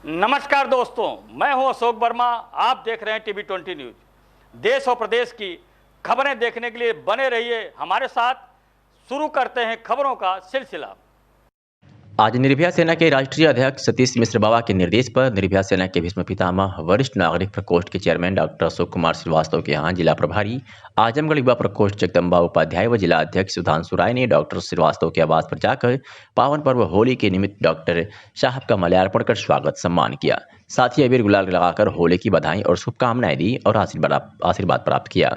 नमस्कार दोस्तों, मैं हूं अशोक वर्मा। आप देख रहे हैं टीवी 20 न्यूज। देश और प्रदेश की खबरें देखने के लिए बने रहिए हमारे साथ। शुरू करते हैं खबरों का सिलसिला। आज निर्भया सेना के राष्ट्रीय अध्यक्ष सतीश मिश्र बाबा के निर्देश पर निर्भया सेना के भीष्म पितामह वरिष्ठ नागरिक प्रकोष्ठ के चेयरमैन डॉक्टर अशोक कुमार श्रीवास्तव के यहाँ जिला प्रभारी आजमगढ़ युवा प्रकोष्ठ जगदम्बा उपाध्याय व जिला अध्यक्ष सुधांशु राय ने डॉक्टर श्रीवास्तव के आवास पर जाकर पावन पर्व होली के निमित्त डॉक्टर साहब का माल्यार्पण कर स्वागत सम्मान किया। साथ ही अबीर गुलाल लगाकर होली की बधाई और शुभकामनाएं दी और आशीर्वाद प्राप्त किया।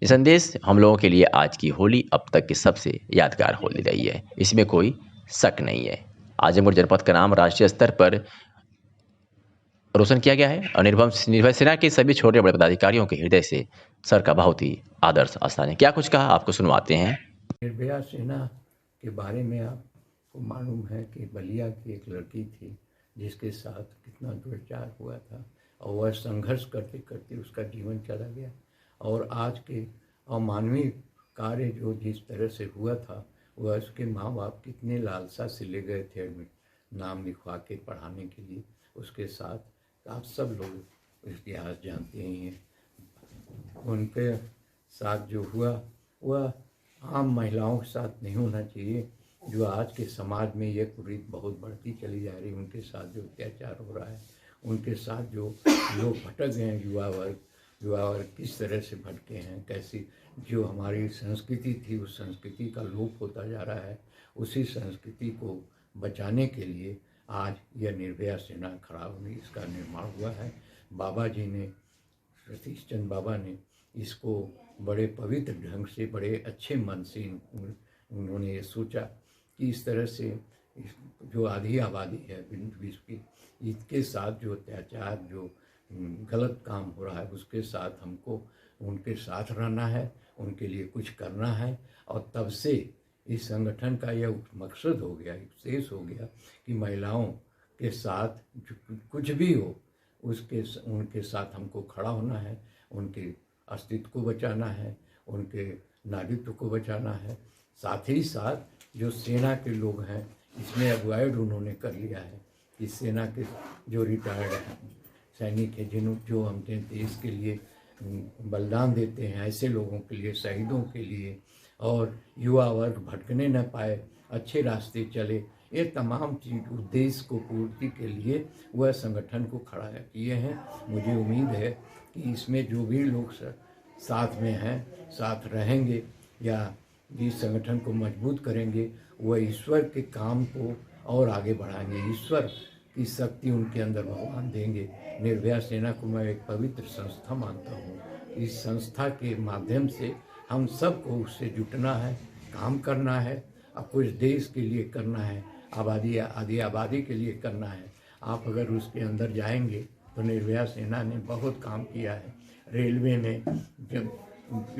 ये संदेश हम लोगों के लिए आज की होली अब तक की सबसे यादगार होली रही है, इसमें कोई शक नहीं है। आजमगढ़ जनपद का नाम राष्ट्रीय स्तर पर रोशन किया गया है और निर्भया सेना के सभी छोटे बड़े पदाधिकारियों के हृदय से सर का बहुत ही आदर्श स्थान है। क्या कुछ कहा आपको सुनवाते हैं। निर्भया सेना के बारे में आपको मालूम है कि बलिया की एक लड़की थी जिसके साथ कितना दुर्व्यवहार हुआ था और वह संघर्ष करते करते उसका जीवन चला गया। और आज के अमानवीय कार्य जो जिस तरह से हुआ था वह उसके माँ बाप कितने लालसा से ले गए थे एडमिट नाम लिखवा के पढ़ाने के लिए। उसके साथ आप सब लोग इतिहास जानते ही हैं। उनके साथ जो हुआ वह आम महिलाओं के साथ नहीं होना चाहिए। जो आज के समाज में ये कुरीति बहुत बढ़ती चली जा रही है, उनके साथ जो अत्याचार हो रहा है, उनके साथ जो लोग भटक गए हैं, युवा वर्ग किस तरह से भटके हैं, कैसी जो हमारी संस्कृति थी उस संस्कृति का लोप होता जा रहा है। उसी संस्कृति को बचाने के लिए आज यह निर्भया सेना खड़ा होने इसका निर्माण हुआ है। बाबा जी ने, सतीश चंद्र बाबा ने इसको बड़े पवित्र ढंग से, बड़े अच्छे मन से उन्होंने ये सोचा कि इस तरह से जो आधी आबादी है विश्व की, इसके साथ जो अत्याचार, जो गलत काम हो रहा है उसके साथ हमको उनके साथ रहना है, उनके लिए कुछ करना है। और तब से इस संगठन का यह मकसद हो गया, उद्देश्य हो गया कि महिलाओं के साथ कुछ भी हो उनके साथ हमको खड़ा होना है, उनके अस्तित्व को बचाना है, उनके नागरिकत्व को बचाना है। साथ ही साथ जो सेना के लोग हैं इसमें अगुवाई उन्होंने कर लिया है कि सेना के जो रिटायर्ड सैनिक हैं जो हमने देश के लिए बलिदान देते हैं, ऐसे लोगों के लिए, शहीदों के लिए, और युवा वर्ग भटकने न पाए, अच्छे रास्ते चले, ये तमाम चीज उद्देश्य को पूर्ति के लिए वह संगठन को खड़ा किए हैं। मुझे उम्मीद है कि इसमें जो भी लोग साथ में हैं, साथ रहेंगे या इस संगठन को मजबूत करेंगे, वह ईश्वर के काम को और आगे बढ़ाएंगे। ईश्वर की शक्ति उनके अंदर भगवान देंगे। निर्भया सेना को मैं एक पवित्र संस्था मानता हूँ। इस संस्था के माध्यम से हम सबको उससे जुटना है, काम करना है और कुछ देश के लिए करना है, आबादी के लिए करना है। आप अगर उसके अंदर जाएंगे तो निर्भया सेना ने बहुत काम किया है। रेलवे में जब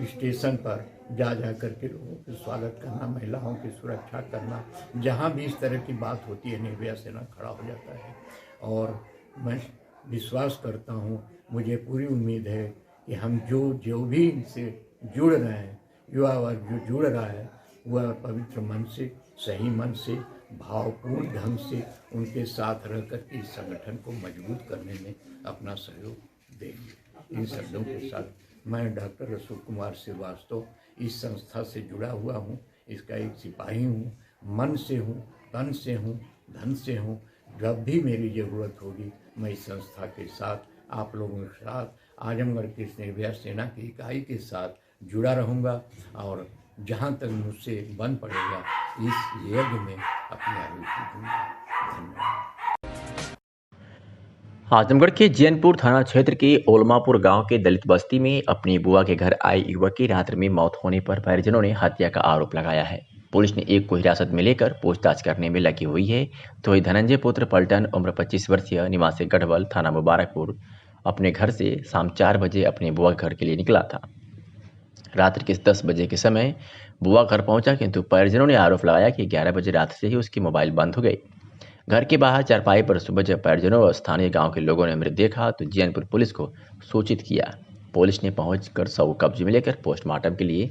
स्टेशन पर जा कर के लोगों का स्वागत करना, महिलाओं की सुरक्षा करना, जहाँ भी इस तरह की बात होती है निर्भया सेना खड़ा हो जाता है। और मैं विश्वास करता हूँ, मुझे पूरी उम्मीद है कि हम जो भी इनसे जुड़ रहे हैं, युवा वर्ग जो जुड़ रहा है, वह पवित्र मन से, सही मन से, भावपूर्ण ढंग से उनके साथ रह कर के इस संगठन को मजबूत करने में अपना सहयोग देंगे। इन शब्दों के साथ मैं डॉक्टर अशोक कुमार श्रीवास्तव इस संस्था से जुड़ा हुआ हूँ, इसका एक सिपाही हूँ, मन से हूँ, तन से हूँ, धन से हूँ। जब भी मेरी ज़रूरत होगी मैं इस संस्था के साथ, आप लोगों के साथ, आजमगढ़ की निर्भया सेना की इकाई के साथ जुड़ा रहूँगा और जहाँ तक मुझसे बन पड़ेगा इस यज्ञ में अपनी आहुति दूँगा। धन्यवाद। आजमगढ़ के जैनपुर थाना क्षेत्र के ओलमापुर गांव के दलित बस्ती में अपनी बुआ के घर आए युवक की रात्रि में मौत होने पर परिजनों ने हत्या का आरोप लगाया है। पुलिस ने एक को हिरासत में लेकर पूछताछ करने में लगी हुई है। तो वही धनंजय पुत्र पलटन उम्र 25 वर्षीय निवासी गढ़वल थाना मुबारकपुर अपने घर से शाम 4 बजे अपने बुआ घर के लिए निकला था। रात्रि के 10 बजे के समय बुआ घर पहुंचा, किंतु परिजनों ने आरोप लगाया कि 11 बजे रात से ही उसकी मोबाइल बंद हो गई। घर के बाहर चारपाई पर सुबह जब परिजनों और स्थानीय गांव के लोगों ने मृत देखा तो जैनपुर पुलिस को सूचित किया। पुलिस ने पहुंचकर शव कब्जे में लेकर पोस्टमार्टम के लिए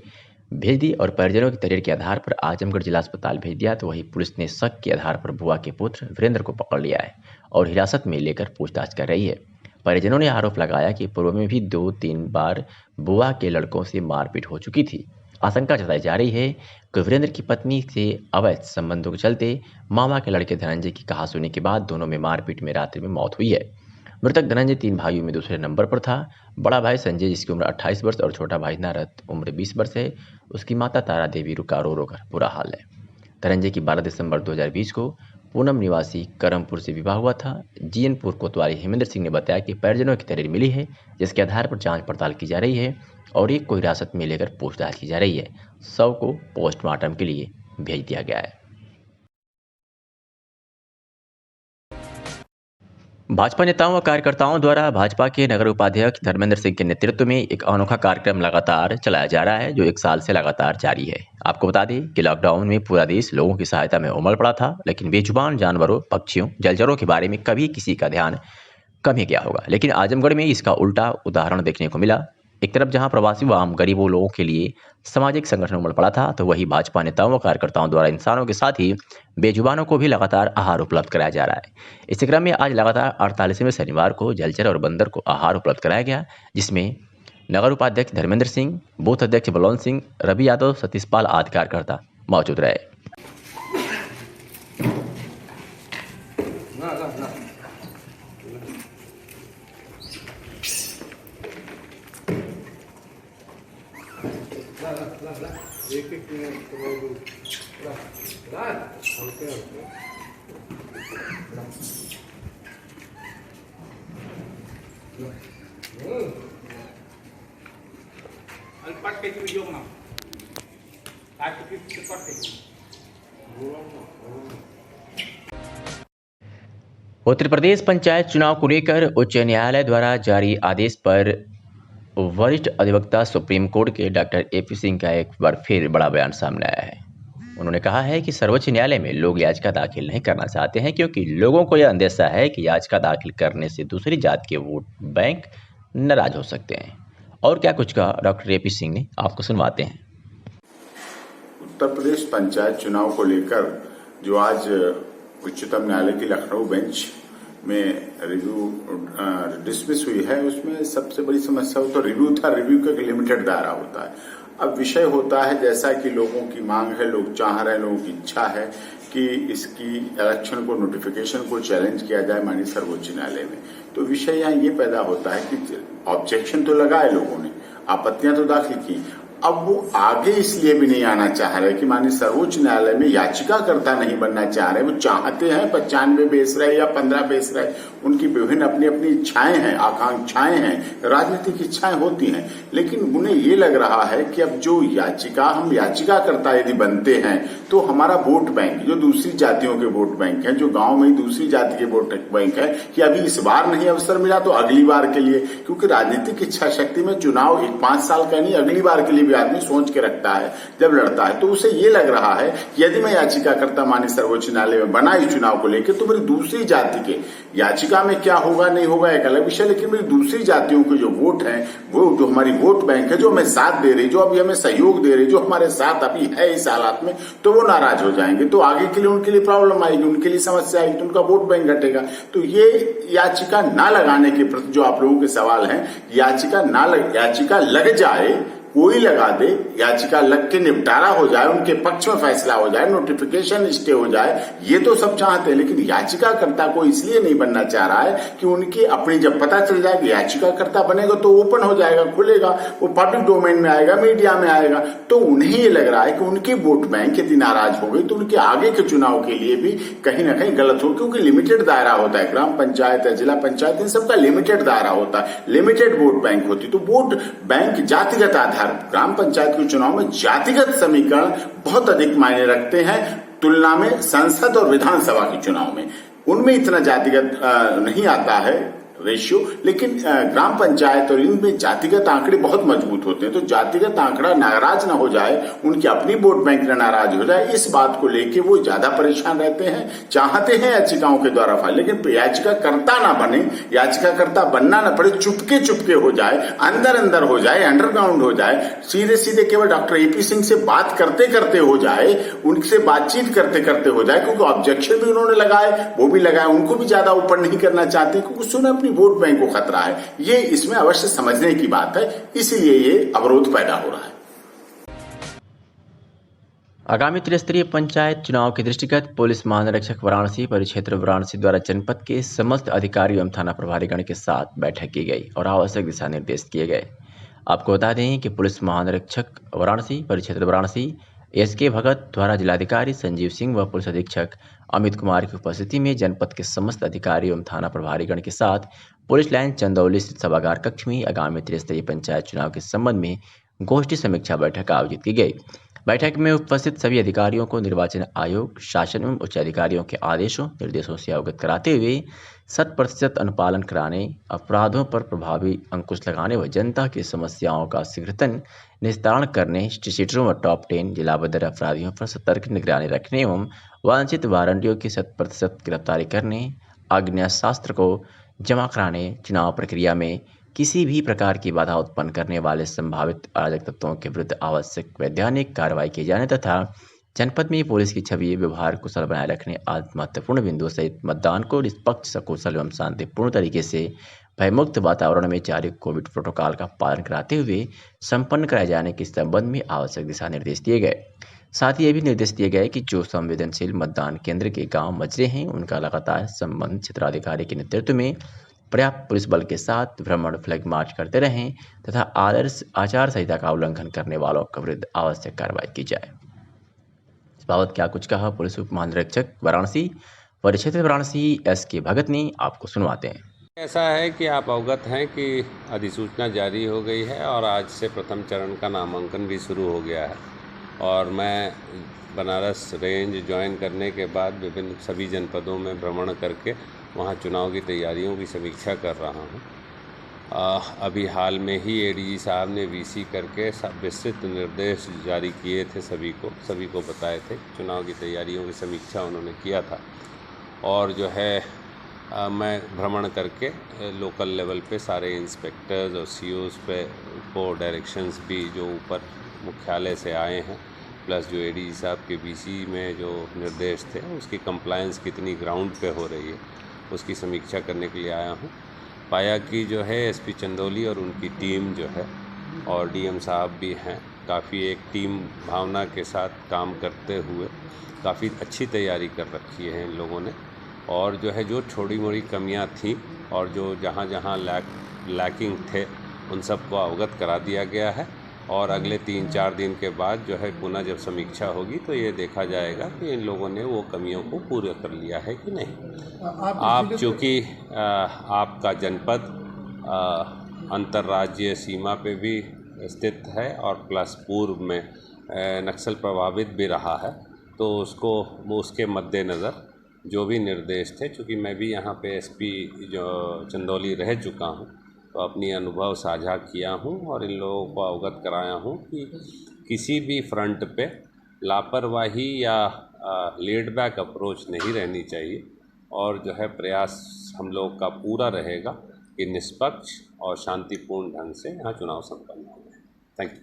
भेज दी और परिजनों की तहरीर के आधार पर आजमगढ़ जिला अस्पताल भेज दिया। तो वही पुलिस ने शक के आधार पर बुआ के पुत्र वीरेंद्र को पकड़ लिया है और हिरासत में लेकर पूछताछ कर रही है। परिजनों ने आरोप लगाया कि पूर्व में भी 2-3 बार बुआ के लड़कों से मारपीट हो चुकी थी। आशंका जताई जा रही है कि वीरेंद्र की पत्नी से अवैध संबंधों के चलते मामा के लड़के धनंजय की कहासुनी के बाद दोनों में मारपीट में रात्रि में मौत हुई है। मृतक धनंजय 3 भाइयों में दूसरे नंबर पर था। बड़ा भाई संजय, जिसकी उम्र 28 वर्ष, और छोटा भाई नारद, उम्र 20 वर्ष है। उसकी माता तारा देवी रुका रो रो कर बुरा हाल है। धनंजय की 12 दिसंबर 2020 को पूनम निवासी करमपुर से विवाह हुआ था। जीएनपुर कोतवाली हेमेंद्र सिंह ने बताया कि परिजनों की तहरीर मिली है, जिसके आधार पर जांच पड़ताल की जा रही है और एक को हिरासत में लेकर पूछताछ की जा रही है। शव को पोस्टमार्टम के लिए भेज दिया गया है। भाजपा नेताओं व कार्यकर्ताओं द्वारा भाजपा के नगर उपाध्यक्ष धर्मेंद्र सिंह के नेतृत्व में एक अनोखा कार्यक्रम लगातार चलाया जा रहा है, जो 1 साल से लगातार जारी है। आपको बता दें कि लॉकडाउन में पूरा देश लोगों की सहायता में उमड़ पड़ा था, लेकिन बेजुबान जानवरों, पक्षियों, जलचरों के बारे में कभी किसी का ध्यान कम ही गया होगा। लेकिन आजमगढ़ में इसका उल्टा उदाहरण देखने को मिला। एक तरफ जहां प्रवासी व आम गरीबों लोगों के लिए सामाजिक संगठन उमड़ पड़ा था, तो वहीं भाजपा नेताओं व कार्यकर्ताओं द्वारा इंसानों के साथ ही बेजुबानों को भी लगातार आहार उपलब्ध कराया जा रहा है। इस क्रम में आज लगातार 48वें शनिवार को जलचर और बंदर को आहार उपलब्ध कराया गया, जिसमें नगर उपाध्यक्ष धर्मेंद्र सिंह, बूथ अध्यक्ष बलवंत सिंह, रवि यादव, सतीश पाल आदि कार्यकर्ता मौजूद रहे। एक मिनट उत्तर प्रदेश पंचायत चुनाव को लेकर उच्च न्यायालय द्वारा जारी आदेश पर वरिष्ठ अधिवक्ता सुप्रीम कोर्ट के डॉक्टर एपी सिंह का एक बार फिर बड़ा बयान सामने आया है। उन्होंने कहा है कि सर्वोच्च न्यायालय में लोग याचिका दाखिल नहीं करना चाहते हैं, क्योंकि लोगों को यह अंदेशा है कि याचिका दाखिल करने से दूसरी जात के वोट बैंक नाराज हो सकते हैं। और क्या कुछ कहा डॉक्टर एपी सिंह ने, आपको सुनवाते हैं। उत्तर प्रदेश पंचायत चुनाव को लेकर जो आज उच्चतम न्यायालय की लखनऊ बेंच में रिव्यू डिसमिस हुई है, उसमें सबसे बड़ी समस्या तो रिव्यू था। रिव्यू का एक लिमिटेड दायरा होता है। अब विषय होता है जैसा कि लोगों की मांग है, लोग चाह रहे हैं, लोगों की इच्छा है कि इसकी इलेक्शन को, नोटिफिकेशन को चैलेंज किया जाए माननीय सर्वोच्च न्यायालय में। तो विषय यहाँ ये पैदा होता है कि ऑब्जेक्शन तो लगाए लोगों ने, आपत्तियां तो दाखिल की, अब वो आगे इसलिए भी नहीं आना चाह रहे कि माननीय सर्वोच्च न्यायालय में याचिकाकर्ता नहीं बनना चाह रहे। वो चाहते हैं 95 बेस रहे या 15 बेस रहे, उनकी विभिन्न अपनी अपनी इच्छाएं हैं, आकांक्षाएं हैं, राजनीतिक इच्छाएं होती हैं। लेकिन उन्हें ये लग रहा है कि अब जो हम याचिकाकर्ता यदि बनते हैं तो हमारा वोट बैंक, जो दूसरी जातियों के वोट बैंक है, जो गांव में दूसरी जाति के वोट बैंक है, कि अभी इस बार नहीं अवसर मिला तो अगली बार के लिए, क्योंकि राजनीतिक इच्छा शक्ति में चुनाव 5 साल का नहीं, अगली बार के लिए भी आदमी सोच के रखता है जब लड़ता है। तो उसे ये लग रहा है कि यदि मैं याचिकाकर्ता माननीय सर्वोच्च न्यायालय में बना इस चुनाव को लेकर, तो मेरी दूसरी जाति के याचिका में क्या होगा नहीं होगा एक अलग विषय, लेकिन मेरी दूसरी जातियों के जो वोट हैं, वो जो हमारी वोट बैंक है, जो हमें साथ दे रही, जो अभी हमें सहयोग दे रही, जो हमारे साथ अभी है इस हालात में, तो वो नाराज हो जाएंगे। तो आगे के लिए उनके लिए प्रॉब्लम आएगी, उनके लिए समस्या आएगी, तो उनका वोट बैंक घटेगा। तो ये याचिका ना लगाने के प्रति जो आप लोगों के सवाल हैं, याचिका लग जाए, कोई लगा दे, याचिका लग के निपटारा हो जाए, उनके पक्ष में फैसला हो जाए, नोटिफिकेशन स्टे हो जाए, ये तो सब चाहते हैं। लेकिन याचिकाकर्ता को इसलिए नहीं बनना चाह रहा है कि उनकी अपनी, जब पता चल जाएगा याचिकाकर्ता बनेगा तो ओपन हो जाएगा, खुलेगा, वो पब्लिक डोमेन में आएगा, मीडिया में आएगा, तो उन्हें ये लग रहा है कि उनकी वोट बैंक यदि नाराज हो गई तो उनके आगे के चुनाव के लिए भी कहीं ना कहीं गलत हो, क्योंकि लिमिटेड दायरा होता है। ग्राम पंचायत है, जिला पंचायत, इन सबका लिमिटेड दायरा होता है, लिमिटेड वोट बैंक होती। तो वोट बैंक जातिगत आधार, ग्राम पंचायत के चुनाव में जातिगत समीकरण बहुत अधिक मायने रखते हैं तुलना में संसद और विधानसभा के चुनाव में। उनमें इतना जातिगत नहीं आता है, रेशियो, लेकिन ग्राम पंचायत और इनमें जातिगत आंकड़े बहुत मजबूत होते हैं। तो जातिगत आंकड़ा नाराज ना हो जाए, उनकी अपनी वोट बैंक ना नाराज हो जाए, इस बात को लेके वो ज्यादा परेशान रहते हैं। चाहते हैं याचिकाओं के द्वारा फाइल, लेकिन याचिकाकर्ता ना बने, याचिकाकर्ता बनना ना पड़े, चुपके हो जाए, अंदर हो जाए, अंडरग्राउंड हो जाए, सीधे केवल डॉक्टर एपी सिंह से बात करते करते हो जाए, उनसे बातचीत करते करते हो जाए, क्योंकि ऑब्जेक्शन भी उन्होंने लगाए, वो भी लगाए, उनको भी ज्यादा ऊपर नहीं करना चाहते, क्योंकि उसने अपनी वोट बैंक को खतरा है। ये इसमें अवश्य समझने की बात है, इसीलिए ये अवरोध पैदा हो रहा है। आगामी त्रिस्तरीय पंचायत चुनाव के दृष्टिगत पुलिस महानिरीक्षक वाराणसी परिक्षेत्र वाराणसी द्वारा जनपद के समस्त अधिकारियों एवं थाना प्रभारीगण के साथ बैठक की गई और आवश्यक दिशा निर्देश किए गए। आपको बता दें कि पुलिस महानिरीक्षक वाराणसी परिक्षेत्र वाराणसी एसके भगत द्वारा जिलाधिकारी संजीव सिंह व पुलिस अधीक्षक अमित कुमार की उपस्थिति में जनपद के समस्त अधिकारियों एवं थाना प्रभारीगण के साथ पुलिस लाइन चंदौली स्थित सभागार कक्ष में आगामी त्रिस्तरीय पंचायत चुनाव के संबंध में गोष्ठी समीक्षा बैठक आयोजित की गई। बैठक में उपस्थित सभी अधिकारियों को निर्वाचन आयोग, शासन एवं उच्च अधिकारियों के आदेशों निर्देशों से अवगत कराते हुए 100% अनुपालन कराने, अपराधों पर प्रभावी अंकुश लगाने व जनता की समस्याओं का शीघ्रतन निस्तारण करने, स्ट्रीटरों व टॉप 10 जिलाबद्ध अपराधियों पर सतर्क निगरानी रखने एवं वांछित वारंटियों की 100% गिरफ्तारी करने, आग्नेयास्त्र को जमा कराने, चुनाव प्रक्रिया में किसी भी प्रकार की बाधा उत्पन्न करने वाले संभावित अराजक तत्वों के विरुद्ध आवश्यक वैधानिक कार्रवाई किए जाने तथा जनपद में पुलिस की छवि व्यवहार कुशल बनाए रखने आदि महत्वपूर्ण बिंदुओं सहित मतदान को निष्पक्ष, सकुशल एवं शांतिपूर्ण तरीके से भयमुक्त वातावरण में जारी कोविड प्रोटोकॉल का पालन कराते हुए संपन्न कराए जाने के संबंध में आवश्यक दिशा निर्देश दिए गए। साथ ही ये भी निर्देश दिए गए कि जो संवेदनशील मतदान केंद्र के गांव मजरे हैं उनका लगातार संबंधित क्षेत्राधिकारी के नेतृत्व में पर्याप्त पुलिस बल के साथ भ्रमण फ्लैग मार्च करते रहें तथा आदर्श आचार संहिता का उल्लंघन करने वालों के विरुद्ध आवश्यक कार्रवाई की जाए। इस बाबत क्या कुछ कहा पुलिस उप महानिरीक्षक वाराणसी परिक्षेत्र वाराणसी एसके भगत ने, आपको सुनवाते हैं। ऐसा है कि आप अवगत हैं कि अधिसूचना जारी हो गई है और आज से प्रथम चरण का नामांकन भी शुरू हो गया है और मैं बनारस रेंज ज्वाइन करने के बाद विभिन्न सभी जनपदों में भ्रमण करके वहाँ चुनाव की तैयारियों की समीक्षा कर रहा हूँ। अभी हाल में ही एडीजी साहब ने वीसी करके विस्तृत निर्देश जारी किए थे, सभी को बताए थे। चुनाव की तैयारियों की समीक्षा उन्होंने किया था और जो है मैं भ्रमण करके लोकल लेवल पे सारे इंस्पेक्टर्स और सीओज़ पे को डायरेक्शंस भी जो ऊपर मुख्यालय से आए हैं प्लस जो एडीजी साहब के वीसी में जो निर्देश थे उसकी कंप्लायंस कितनी ग्राउंड पे हो रही है उसकी समीक्षा करने के लिए आया हूँ। पाया कि जो है एसपी चंदौली और उनकी टीम जो है और डीएम साहब भी हैं, काफ़ी एक टीम भावना के साथ काम करते हुए काफ़ी अच्छी तैयारी कर रखी है इन लोगों ने और जो है जो छोटी मोटी कमियां थी और जो जहां जहां लैकिंग थे उन सबको अवगत करा दिया गया है और अगले 3-4 दिन के बाद जो है पुनः जब समीक्षा होगी तो ये देखा जाएगा कि इन लोगों ने वो कमियों को पूरा कर लिया है कि नहीं। आप चूँकि आपका जनपद अंतर्राज्यीय सीमा पे भी स्थित है और प्लस पूर्व में नक्सल प्रभावित भी रहा है तो उसके मद्देनज़र जो भी निर्देश थे, चूँकि मैं भी यहाँ पे एसपी जो चंदौली रह चुका हूँ तो अपनी अनुभव साझा किया हूँ और इन लोगों को अवगत कराया हूँ कि किसी भी फ्रंट पे लापरवाही या लेड बैक अप्रोच नहीं रहनी चाहिए और जो है प्रयास हम लोग का पूरा रहेगा कि निष्पक्ष और शांतिपूर्ण ढंग से यहाँ चुनाव संपन्न हो जाए। Thank you.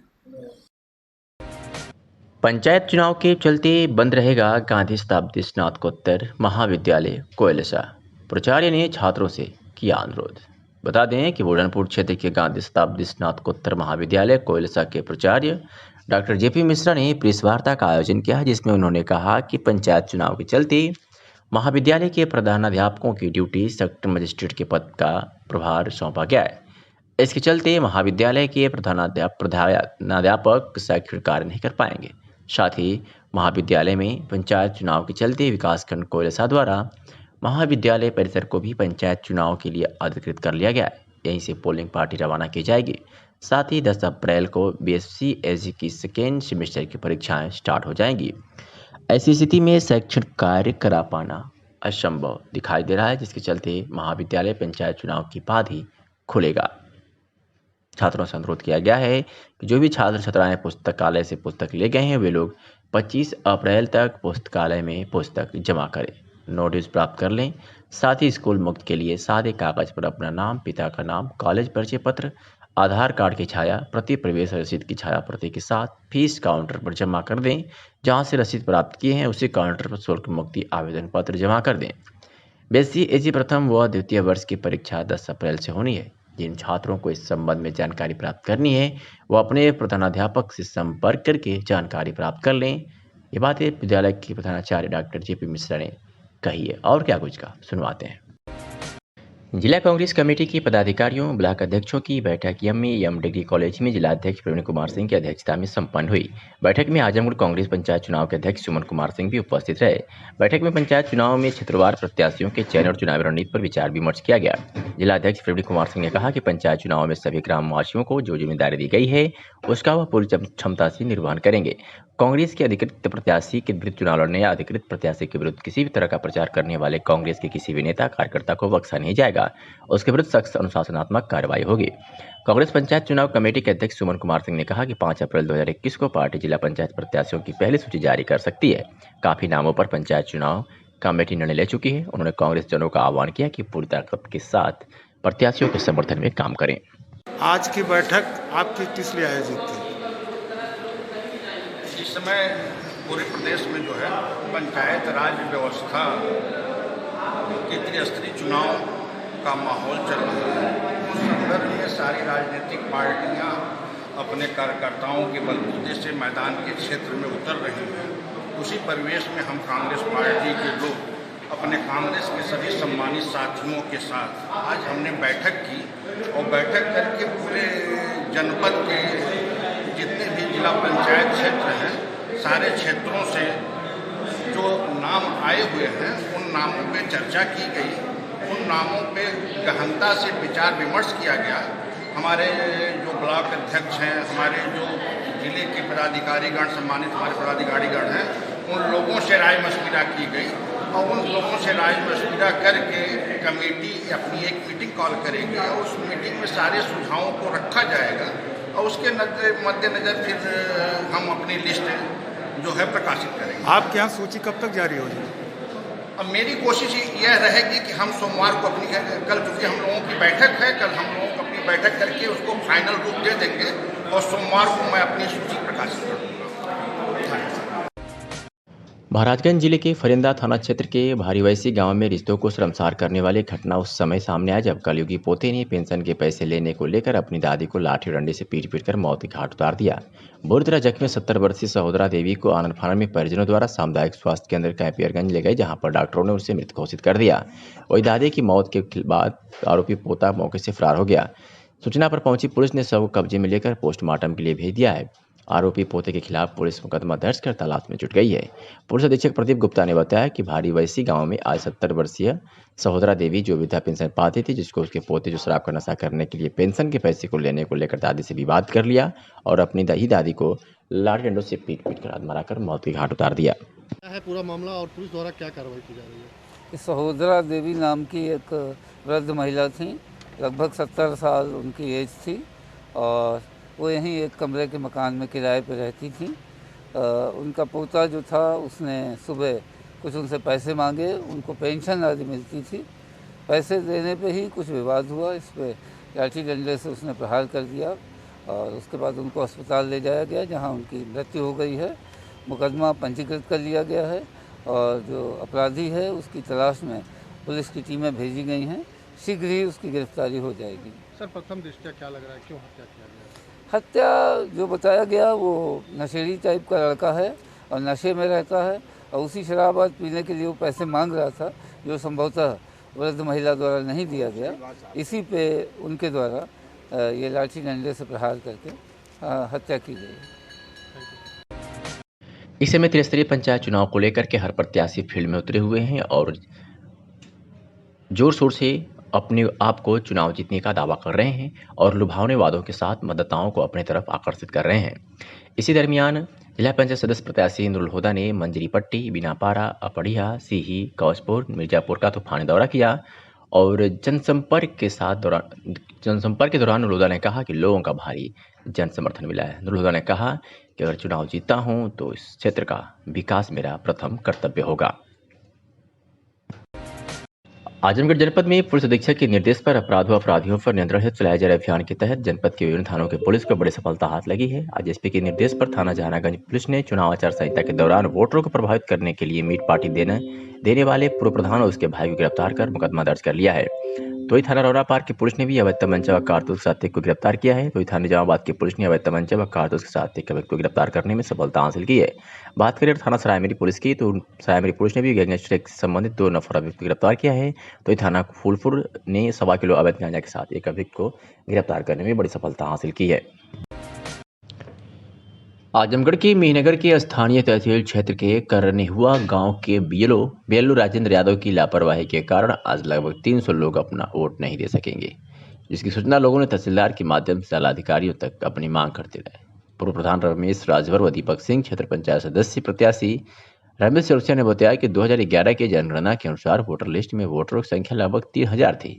पंचायत चुनाव के चलते बंद रहेगा गांधी शताब्दी स्नातकोत्तर महाविद्यालय कोयलसा, प्राचार्य ने छात्रों से किया अनुरोध। बता दें कि बुरहानपुर क्षेत्र के गांधी शताब्दी स्नातकोत्तर महाविद्यालय कोयलसा के प्राचार्य डॉक्टर जेपी मिश्रा ने प्रेस वार्ता का आयोजन किया, जिसमें उन्होंने कहा कि पंचायत चुनाव के चलते महाविद्यालय के प्रधानाध्यापकों की ड्यूटी सेक्टर मजिस्ट्रेट के पद का प्रभार सौंपा गया है। इसके चलते महाविद्यालय के प्रधानाध्यापक शैक्षणिक कार्य नहीं कर पाएंगे। साथ ही महाविद्यालय में पंचायत चुनाव के चलते विकासखंड कोयलसा द्वारा महाविद्यालय परिसर को भी पंचायत चुनाव के लिए अधिकृत कर लिया गया है। यहीं से पोलिंग पार्टी रवाना की जाएगी। साथ ही 10 अप्रैल को बीएससी एसजी की सेकेंड सेमेस्टर की परीक्षाएं स्टार्ट हो जाएंगी। ऐसी स्थिति में शैक्षणिक कार्य करा पाना असंभव दिखाई दे रहा है, जिसके चलते महाविद्यालय पंचायत चुनाव के बाद ही खुलेगा। छात्रों से अनुरोध किया गया है कि जो भी छात्र छात्राएं पुस्तकालय से पुस्तक ले गए हैं वे लोग 25 अप्रैल तक पुस्तकालय में पुस्तक जमा करें, नोटिस प्राप्त कर लें। साथ ही स्कूल मुक्त के लिए सादे कागज पर अपना नाम, पिता का नाम, कॉलेज परिचय पत्र, आधार कार्ड की छाया प्रति, प्रवेश रसीद की छाया प्रति के साथ फीस काउंटर पर जमा कर दें। जहां से रसीद प्राप्त किए हैं उसी काउंटर पर शुल्क मुक्ति आवेदन पत्र जमा कर दें। BSc प्रथम व द्वितीय वर्ष की परीक्षा 10 अप्रैल से होनी है। जिन छात्रों को इस संबंध में जानकारी प्राप्त करनी है वो अपने प्रधानाध्यापक से संपर्क करके जानकारी प्राप्त कर लें। ये बातें विद्यालय के प्रधानाचार्य डॉक्टर JP मिश्रा ने कही है। और क्या कुछ कहा, सुनवाते हैं। जिला कांग्रेस कमेटी के पदाधिकारियों ब्लॉक अध्यक्षों की बैठक एम डिग्री कॉलेज में जिला अध्यक्ष प्रवीण कुमार सिंह की अध्यक्षता में संपन्न हुई। बैठक में आजमगढ़ कांग्रेस पंचायत चुनाव के अध्यक्ष सुमन कुमार सिंह भी उपस्थित रहे। बैठक में पंचायत चुनाव में क्षेत्रवार प्रत्याशियों के चयन और चुनावी रणनीति पर विचार विमर्श किया गया। जिला अध्यक्ष प्रवीण कुमार सिंह ने कहा कि पंचायत चुनाव में सभी ग्रामवासियों को जो जिम्मेदारी दी गई है उसका वह पूरी क्षमता से निर्वहन करेंगे। कांग्रेस के अधिकृत प्रत्याशी के विरुद्ध चुनाव लड़ने या अधिकृत प्रत्याशी के विरुद्ध किसी भी तरह का प्रचार करने वाले कांग्रेस के किसी भी नेता कार्यकर्ता को बख्शा नहीं जाएगा, उसके विरुद्ध सख्त अनुशासनात्मक कार्रवाई होगी। कांग्रेस पंचायत चुनाव कमेटी के अध्यक्ष सुमन कुमार सिंह ने कहा कि 5 अप्रैल 2021 को पार्टी जिला पंचायत प्रत्याशियों की पहली सूची जारी कर सकती है। काफी नामों पर पंचायत चुनाव कमेटी निर्णय ले चुकी है। उन्होंने कांग्रेस जनों का आह्वान किया कि पूरी ताकत के साथ प्रत्याशियों के समर्थन में काम करें। आज की बैठक आपकी किस लिए आयोजित थी? इस समय पूरे प्रदेश में जो है पंचायत राज व्यवस्था के त्रिस्तरीय चुनाव का माहौल चल रहा है। उस संदर्भ में सारी राजनीतिक पार्टियां अपने कार्यकर्ताओं के बलबूते से मैदान के क्षेत्र में उतर रही हैं। उसी परिवेश में हम कांग्रेस पार्टी के लोग अपने कांग्रेस के सभी सम्मानित साथियों के साथ आज हमने बैठक की और बैठक करके पूरे जनपद के जितने भी जिला पंचायत क्षेत्र हैं सारे क्षेत्रों से जो नाम आए हुए हैं उन नामों पे चर्चा की गई। उन नामों पे गहनता से विचार विमर्श किया गया। हमारे जो ब्लॉक अध्यक्ष हैं, हमारे जो जिले के पदाधिकारीगण, सम्मानित हमारे पदाधिकारीगण हैं, उन लोगों से राय मशविरा की गई और उन लोगों से राय मशविरा करके कमेटी अपनी एक मीटिंग कॉल करेगी और उस मीटिंग में सारे सुझावों को रखा जाएगा और उसके मद्देनजर फिर हम अपनी लिस्ट जो है प्रकाशित करेंगे। आपके यहाँ सूची कब तक जारी हो जाएगी? अब मेरी कोशिश यह रहेगी कि हम सोमवार को अपनी, कल चूँकि हम लोगों की बैठक है, कल हम लोगों को अपनी बैठक करके उसको फाइनल रूप दे देंगे और सोमवार को मैं अपनी सूची प्रकाशित कर दूँगा। महाराजगंज जिले के फरिंदा थाना क्षेत्र के भारीवैसी गांव में रिश्तों को शर्मसार करने वाली घटना उस समय सामने आया जब कलयुगी पोते ने पेंशन के पैसे लेने को लेकर अपनी दादी को लाठी डंडे से पीट कर मौत के घाट उतार दिया। बुरी तरह जख्मी 70 वर्षीय सहोदरा देवी को आनंद फानन में परिजनों द्वारा सामुदायिक स्वास्थ्य केंद्र कैंपियरगंज ले गए, जहां पर डॉक्टरों ने उसे मृत घोषित कर दिया। वही दादी की मौत के बाद आरोपी पोता मौके से फरार हो गया। सूचना पर पहुंची पुलिस ने शव को कब्जे में लेकर पोस्टमार्टम के लिए भेज दिया है। आरोपी पोते के खिलाफ पुलिस मुकदमा दर्ज कर तलाश में जुट गई है। पुलिस अधीक्षक प्रदीप गुप्ता ने बताया कि भारीवैसी गांव में आज 70 वर्षीय सहोदरा देवी जो वृद्धा पेंशन पाती थी, जिसको उसके पोते जो शराब का नशा करने के लिए पेंशन के पैसे को लेने को लेकर दादी से विवाद कर लिया और अपनी दादी को लाठी डंडों से पीट कर आत्महत्या कर मौत के घाट उतार दिया। क्या है पूरा मामला और पुलिस द्वारा क्या कार्रवाई की जा रही है? सहोदरा देवी नाम की एक वृद्ध महिला थी, लगभग 70 साल उनकी एज थी और वो यहीं एक कमरे के मकान में किराए पर रहती थी। उनका पोता जो था उसने सुबह कुछ उनसे पैसे मांगे, उनको पेंशन आदि मिलती थी। पैसे देने पे ही कुछ विवाद हुआ, इस पर लाठी डंडे से उसने प्रहार कर दिया और उसके बाद उनको अस्पताल ले जाया गया जहां उनकी मृत्यु हो गई है। मुकदमा पंजीकृत कर लिया गया है और जो अपराधी है उसकी तलाश में पुलिस की टीमें भेजी गई हैं। शीघ्र ही उसकी गिरफ्तारी हो जाएगी। सर, प्रथम दृष्टया क्या लग रहा है, क्यों हत्या किया गया? हत्या जो बताया गया वो नशेड़ी टाइप का लड़का है और नशे में रहता है और उसी शराब पीने के लिए वो पैसे मांग रहा था जो संभवतः वृद्ध महिला द्वारा नहीं दिया गया। इसी पे उनके द्वारा ये लाठी डंडे से प्रहार करके हत्या की गई। इस समय त्रिस्तरीय पंचायत चुनाव को लेकर के हर प्रत्याशी फील्ड में उतरे हुए हैं और जोर शोर से अपने आप को चुनाव जीतने का दावा कर रहे हैं और लुभावने वादों के साथ मतदाताओं को अपने तरफ आकर्षित कर रहे हैं। इसी दरमियान जिला पंचायत सदस्य प्रत्याशी नूरुल हुदा ने मंजरी पट्टी, बीनापारा, अपड़िया, सीही, कौसपुर, मिर्जापुर का तूफानी दौरा किया और जनसंपर्क के दौरान नूरुल हुदा ने कहा कि लोगों का भारी जन समर्थन मिला है। नूरुल हुदा ने कहा कि अगर चुनाव जीतता हूं तो इस क्षेत्र का विकास मेरा प्रथम कर्तव्य होगा। आजमगढ़ जनपद में पुलिस अधीक्षक के निर्देश पर अपराधियों पर नियंत्रण हेतु चलाए जा रहे अभियान के तहत जनपद के विभिन्न थानों के पुलिस को बड़ी सफलता हाथ लगी है। आज एसपी के निर्देश पर थाना जहानागंज पुलिस ने चुनाव आचार संहिता के दौरान वोटरों को प्रभावित करने के लिए मीट पार्टी देने वाले पूर्व प्रधान और उसके भाई को गिरफ्तार कर मुकदमा दर्ज कर लिया है। तो थाना रौरा पार्क की पुलिस ने भी अवैध तमंचा व कारतूस के साथ एक को गिरफ्तार किया है। तो थाना निजामाबाद की पुलिस ने अवैध तमंचा व कारतूस के साथ एक व्यक्ति को गिरफ्तार करने में सफलता हासिल की है। बात करें थाना सरायमेरी पुलिस की, तो सरायमेरी पुलिस ने भी गैंगस्टर से संबंधित 2 नफर अभियुक्त को गिरफ्तार किया है। तो थाना फूलपुर ने 1.25 किलो अवैध गांजा के साथ एक अभियुक्त को गिरफ्तार करने में बड़ी सफलता हासिल की है। आजमगढ़ के मेहनगर के स्थानीय तहसील क्षेत्र के करनेहुआ गांव के बीएलओ राजेंद्र यादव की लापरवाही के कारण आज लगभग 300 लोग अपना वोट नहीं दे सकेंगे, जिसकी सूचना लोगों ने तहसीलदार के माध्यम से जिलाधिकारियों तक अपनी मांग करते रहे। पूर्व प्रधान रमेश राजभर व दीपक सिंह, क्षेत्र पंचायत सदस्य प्रत्याशी रमेश चौरसिया ने बताया कि 2011 के जनगणना के अनुसार वोटर लिस्ट में वोटरों की संख्या लगभग 3000 थी।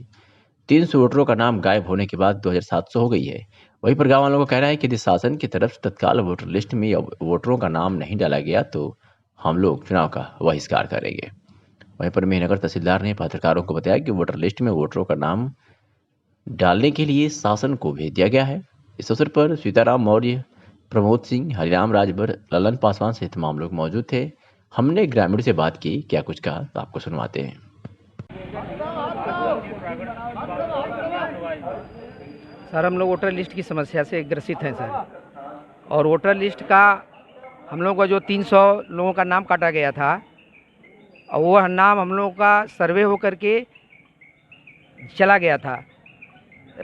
300 वोटरों का नाम गायब होने के बाद 2700 हो गई है। वहीं पर गाँव वालों का कहना है कि यदि शासन की तरफ से तत्काल वोटर लिस्ट में वोटरों का नाम नहीं डाला गया तो हम लोग चुनाव का बहिष्कार करेंगे। वहीं पर मेहनगर तहसीलदार ने पत्रकारों को बताया कि वोटर लिस्ट में वोटरों का नाम डालने के लिए शासन को भेज दिया गया है। इस अवसर पर सीताराम मौर्य, प्रमोद सिंह, हरिराम राजभर, ललन पासवान सहित तमाम लोग मौजूद थे। हमने ग्रामीण से बात की, क्या कुछ कहा तो आपको सुनवाते हैं। सर, हम लोग वोटर लिस्ट की समस्या से ग्रसित हैं सर, और वोटर लिस्ट का हम लोगों का जो 300 लोगों का नाम काटा गया था, और वह नाम हम लोगों का सर्वे होकर के चला गया था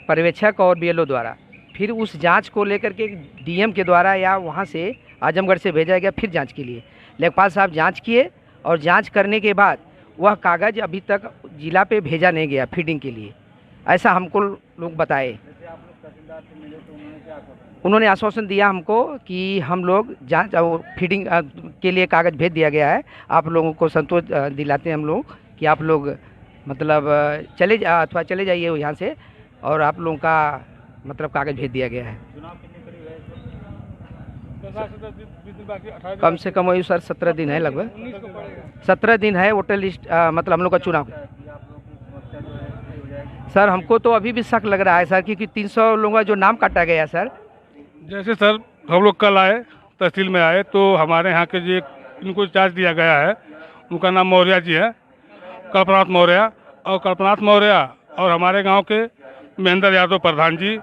पर्यवेक्षक और बीएलओ द्वारा। फिर उस जांच को लेकर के डीएम के द्वारा या वहां से आजमगढ़ से भेजा गया फिर जांच के लिए। लेखपाल साहब जांच किए और जांच करने के बाद वह कागज़ अभी तक जिला पे भेजा नहीं गया फीडिंग के लिए, ऐसा हमको लोग बताए। उन्होंने आश्वासन दिया हमको कि हम लोग जांच और फीडिंग के लिए कागज़ भेज दिया गया है, आप लोगों को संतोष दिलाते हैं हम लोग कि आप लोग मतलब चले जाइए यहाँ से, और आप लोगों का मतलब कागज़ भेज दिया गया है। कम से कम वही सर 17 दिन है, लगभग 17 दिन है वोटर लिस्ट मतलब हम लोग का चुनाव। सर, हमको तो अभी भी शक लग रहा है सर, क्योंकि 300 लोगों का जो नाम काटा गया सर। जैसे सर हम लोग कल आए, तहसील में आए, तो हमारे यहाँ के जो इनको चार्ज दिया गया है, उनका नाम मौर्य जी है, कल्पनाथ मौर्य, और कल्पनाथ मौर्य और हमारे गांव के महेंद्र यादव प्रधान जी,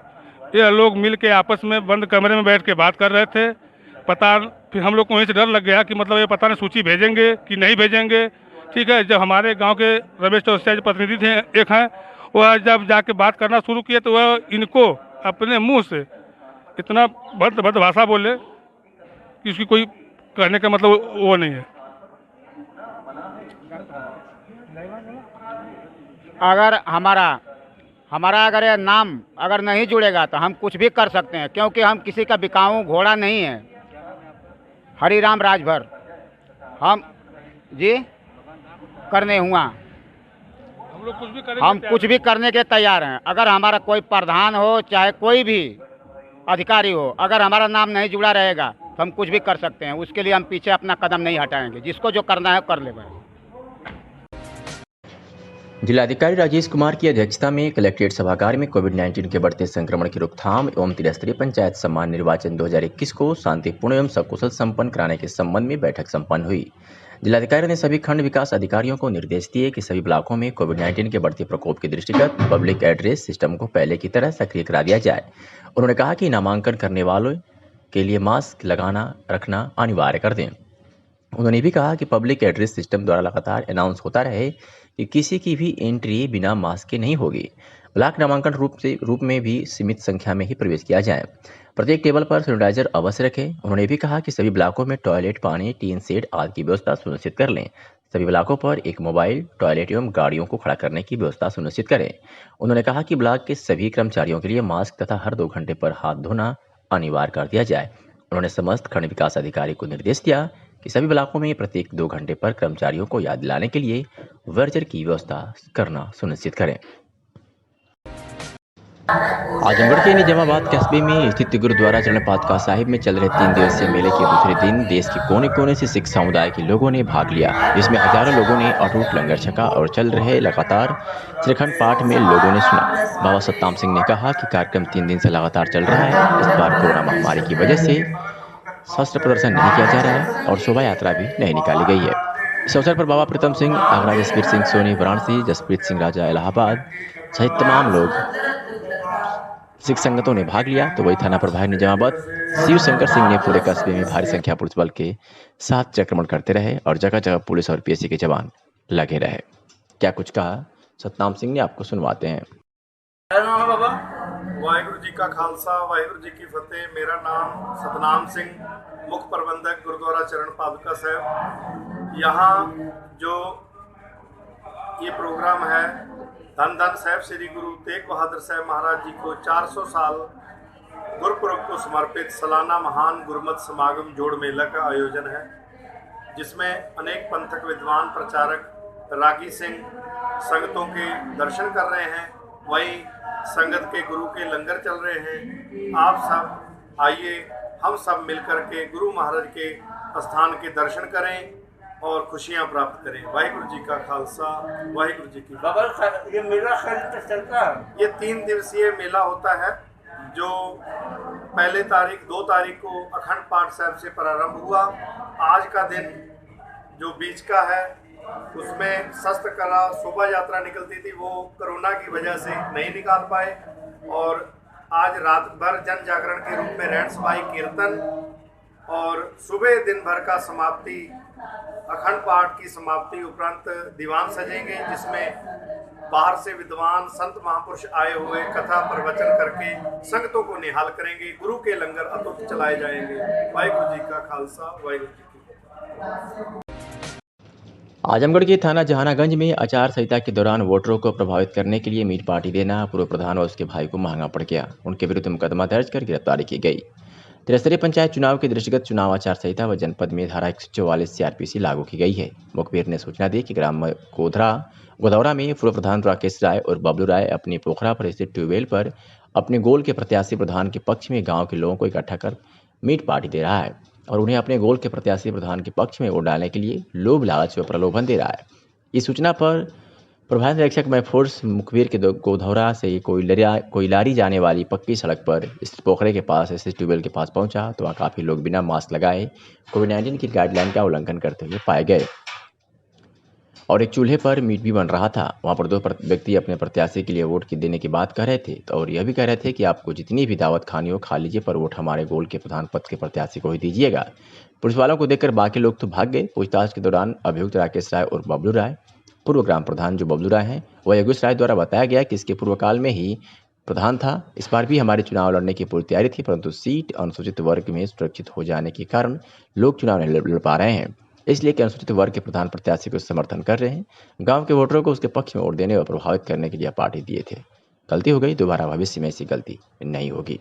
ये लोग मिल के आपस में बंद कमरे में बैठ के बात कर रहे थे। फिर हम लोग को वहीं से डर लग गया कि मतलब ये पता नहीं सूची भेजेंगे कि नहीं भेजेंगे। ठीक है, जब हमारे गाँव के रमेश चौरसिया जो प्रतिनिधि थे एक हैं, वह जब जाके बात करना शुरू किए तो वह इनको अपने मुंह से इतना भद्द भाषा बोले कि उसकी कोई कहने का मतलब वो नहीं है। अगर हमारा अगर ये नाम अगर नहीं जुड़ेगा तो हम कुछ भी कर सकते हैं, क्योंकि हम किसी का बिकाऊ घोड़ा नहीं है। हरिराम राजभर हम जी करने हुआ, हम कुछ भी करने के तैयार हैं। अगर हमारा कोई प्रधान हो चाहे कोई भी अधिकारी हो, अगर हमारा नाम नहीं जुड़ा रहेगा तो हम कुछ भी कर सकते हैं। उसके लिए हम पीछे अपना कदम नहीं हटाएंगे, जिसको जो करना है कर लेगा। जिलाधिकारी राजेश कुमार की अध्यक्षता में कलेक्ट्रेट सभागार में कोविड-19 के बढ़ते संक्रमण की रोकथाम एवं त्रिस्तरीय पंचायत सम्मान निर्वाचन 2021 को शांतिपूर्ण एवं सकुशल संपन्न कराने के संबंध में बैठक संपन्न हुई। जिलाधिकारी ने सभी खंड विकास अधिकारियों को निर्देश दिए कि सभी ब्लॉकों में कोविड-19 के बढ़ते प्रकोप के दृष्टिगत पब्लिक एड्रेस सिस्टम को पहले की तरह सक्रिय करा दिया जाए। उन्होंने कहा कि नामांकन करने वालों के लिए मास्क लगाना रखना अनिवार्य कर दें। उन्होंने भी कहा कि पब्लिक एड्रेस सिस्टम द्वारा लगातार अनाउंस होता रहे कि किसी की भी एंट्री बिना मास्क के नहीं होगी। ब्लॉक नामांकन रूप में भी सीमित संख्या में ही प्रवेश किया जाए। प्रत्येक टेबल पर सैनिटाइजर अवश्य रखें। उन्होंने भी कहा कि सभी ब्लॉकों में टॉयलेट, पानी, टीन शेड आदि की व्यवस्था सुनिश्चित कर लें। सभी ब्लॉकों पर एक मोबाइल टॉयलेट एवं गाड़ियों को खड़ा करने की व्यवस्था सुनिश्चित करें। उन्होंने कहा कि ब्लॉक के सभी कर्मचारियों के लिए मास्क तथा हर 2 घंटे पर हाथ धोना अनिवार्य कर दिया जाए। उन्होंने समस्त खंड विकास अधिकारी को निर्देश दिया कि सभी ब्लॉकों में प्रत्येक 2 घंटे पर कर्मचारियों को याद दिलाने के लिए वर्जर की व्यवस्था करना सुनिश्चित करें। आजमगढ़ के निजामाबाद कस्बे में स्थित गुरुद्वारा चरण पादुका साहिब में चल रहे 3 दिवसीय मेले के दूसरे दिन देश के कोने कोने से सिख समुदाय के लोगों ने भाग लिया, जिसमें हजारों लोगों ने अटूट लंगर छका और चल रहे लगातार श्रीखंड पाठ में लोगों ने सुना। बाबा सत्ताम सिंह ने कहा कि कार्यक्रम 3 दिन से लगातार चल रहा है। इस बार कोरोना महामारी की वजह से शस्त्र प्रदर्शन नहीं किया जा रहा है और शोभा यात्रा भी नहीं निकाली गई है। इस अवसर पर बाबा प्रीतम सिंह, आगरा जसप्रीत सिंह सोनी वाराणसी, जसप्रीत सिंह राजा इलाहाबाद सहित तमाम लोग सिख संगतों ने भाग लिया। तो वही थाना प्रभारी निजामाबाद शिव शंकर सिंह ने पूरे कस्बे में भारी संख्या पुलिस बल के साथ चक्रमण करते रहे और जगह जगह पुलिस और पीएससी के जवान लगे रहे। क्या कुछ कहा सतनाम सिंह ने, आपको सुनवाते हैं। बाबा वाहिगुरु जी का खालसा वाहिगुरु जी की फतेह। मेरा नाम सतनाम सिंह, मुख्य प्रबंधक गुरुद्वारा चरण पादुका साहिब। यहाँ जो ये प्रोग्राम है धन धन साहिब श्री गुरु तेग बहादुर साहब महाराज जी को 400 साल गुरुपुरब को समर्पित सालाना महान गुरुमत समागम जोड़ मेला का आयोजन है, जिसमें अनेक पंथक विद्वान प्रचारक रागी सिंह संगतों के दर्शन कर रहे हैं। वहीं संगत के गुरु के लंगर चल रहे हैं। आप सब आइए, हम सब मिलकर के गुरु महाराज के स्थान के दर्शन करें और खुशियां प्राप्त करें। वाहिगुरु जी का खालसा वाहिगुरु जी की। बाबा ये मेला कब चलता है? ये 3 दिवसीय मेला होता है, जो पहले 2 तारीख को अखंड पाठ साहिब से प्रारंभ हुआ। आज का दिन जो बीच का है उसमें शस्त्र कला शोभा यात्रा निकलती थी, वो कोरोना की वजह से नहीं निकाल पाए। और आज रात भर जन जागरण के रूप में रैन सभाई कीर्तन और सुबह दिन भर का समाप्ति अखंड पाठ की समाप्ति उपरांत दीवान सजेंगे, जिसमें बाहर से विद्वान संत महापुरुष आए हुए कथा प्रवचन करके संगतों को निहाल करेंगे। गुरु के लंगर अतुट चलाए जाएंगे। वाहिगुरु जी का खालसा वाहिगुरु जी की। आजमगढ़ के थाना जहानागंज में आचार संहिता के दौरान वोटरों को प्रभावित करने के लिए मीट पार्टी देना पूर्व प्रधान और उसके भाई को महंगा पड़ गया। उनके विरुद्ध मुकदमा दर्ज कर गिरफ्तारी की गई। त्रिस्तरीय पंचायत चुनाव के दृष्टिगत चुनाव आचार संहिता व जनपद में धारा 144 CRPC लागू की गई है। मुखबिर ने सूचना दी कि ग्राम गोधौरा में पूर्व प्रधान राकेश राय और बबलू राय अपनी पोखरा पर स्थित ट्यूबवेल पर अपने गोल के प्रत्याशी प्रधान के पक्ष में गांव के लोगों को इकट्ठा कर मीट पार्टी दे रहा है और उन्हें अपने गोल के प्रत्याशी प्रधान के पक्ष में वोट डालने के लिए लोभ लालच व प्रलोभन दे रहा है। इस सूचना पर प्रभारी निरीक्षक महफूज मुखबिर के गोधौरा से कोयलारी जाने वाली पक्की सड़क पर इस पोखरे के पास स्थित ट्यूबवेल के पास पहुंचा तो वहाँ काफ़ी लोग बिना मास्क लगाए कोविड-19 की गाइडलाइन का उल्लंघन करते हुए पाए गए और एक चूल्हे पर मीट भी बन रहा था। वहाँ पर 2 व्यक्ति अपने प्रत्याशी के लिए वोट देने की बात कह रहे थे और यह भी कह रहे थे कि आपको जितनी भी दावत खानी हो खा लीजिए, पर वोट हमारे गोल के प्रधान पद के प्रत्याशी को ही दीजिएगा। पुलिस वालों को देखकर बाकी लोग तो भाग गए। पूछताछ के दौरान अभियुक्त राकेश राय और बबलू राय, पूर्व ग्राम प्रधान जो बबलू राय हैं, वह योगेश राय द्वारा बताया गया कि इसके पूर्व काल में ही प्रधान था। इस बार भी हमारे चुनाव लड़ने की पूरी तैयारी थी, परंतु सीट अनुसूचित वर्ग में सुरक्षित हो जाने के कारण लोग चुनाव नहीं लड़ पा रहे हैं, इसलिए कि अनुसूचित वर्ग के प्रधान प्रत्याशी को समर्थन कर रहे हैं। गांव के वोटरों को उसके पक्ष में वोट देने और प्रभावित करने के लिए पार्टी दिए थे। गलती हो गई, दोबारा भविष्य में ऐसी गलती नहीं होगी।